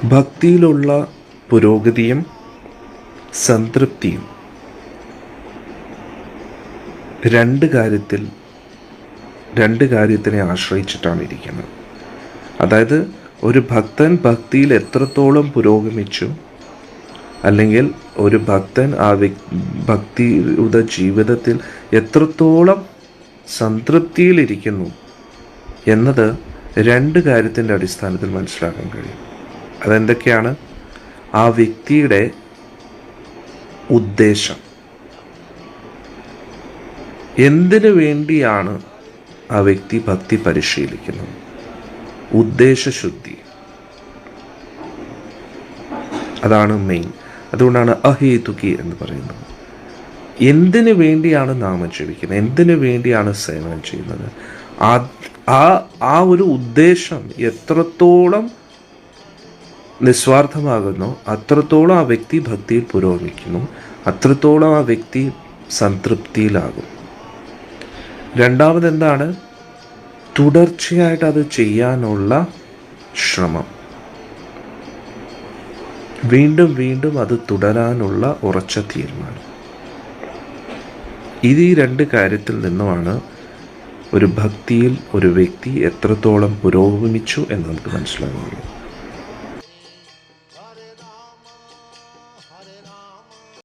ഭക്തിയിലുള്ള പുരോഗതിയും സംതൃപ്തിയും രണ്ട് കാര്യത്തിനെ ആശ്രയിച്ചിട്ടാണ് ഇരിക്കുന്നത്. അതായത് ഒരു ഭക്തൻ ഭക്തിയിൽ എത്രത്തോളം പുരോഗമിച്ചു, അല്ലെങ്കിൽ ഒരു ഭക്തൻ ആ ഭക്തിയുടെ ജീവിതത്തിൽ എത്രത്തോളം സംതൃപ്തിയിലിരിക്കുന്നു എന്നത് രണ്ട് കാര്യത്തിൻ്റെ അടിസ്ഥാനത്തിൽ മനസ്സിലാക്കാൻ കഴിയും. അതെന്തൊക്കെയാണ്? ആ വ്യക്തിയുടെ ഉദ്ദേശം, എന്തിനു വേണ്ടിയാണ് ആ വ്യക്തി ഭക്തി പരിശീലിക്കുന്നത്, ഉദ്ദേശശുദ്ധി, അതാണ് മെയിൻ. അതുകൊണ്ടാണ് അഹേതുകി എന്ന് പറയുന്നത്. എന്തിനു വേണ്ടിയാണ് നാമം ജപിക്കുന്നത്, എന്തിനു വേണ്ടിയാണ് സേവനം ചെയ്യുന്നത്, ആ ഒരു ഉദ്ദേശം എത്രത്തോളം നിസ്വാർത്ഥമാകുന്നു അത്രത്തോളം ആ വ്യക്തി ഭക്തിയിൽ പുരോഗമിക്കുന്നു, അത്രത്തോളം ആ വ്യക്തി സംതൃപ്തിയിലാകും. രണ്ടാമത് എന്താണ്? തുടർച്ചയായിട്ട് അത് ചെയ്യാനുള്ള ശ്രമം, വീണ്ടും വീണ്ടും അത് തുടരാനുള്ള ഉറച്ച തീരുമാനം. ഇത് ഈ രണ്ട് കാര്യത്തിൽ നിന്നുമാണ് ഒരു ഭക്തിയിൽ ഒരു വ്യക്തി എത്രത്തോളം പുരോഗമിച്ചു എന്ന് നമുക്ക് മനസ്സിലാകുന്നത്.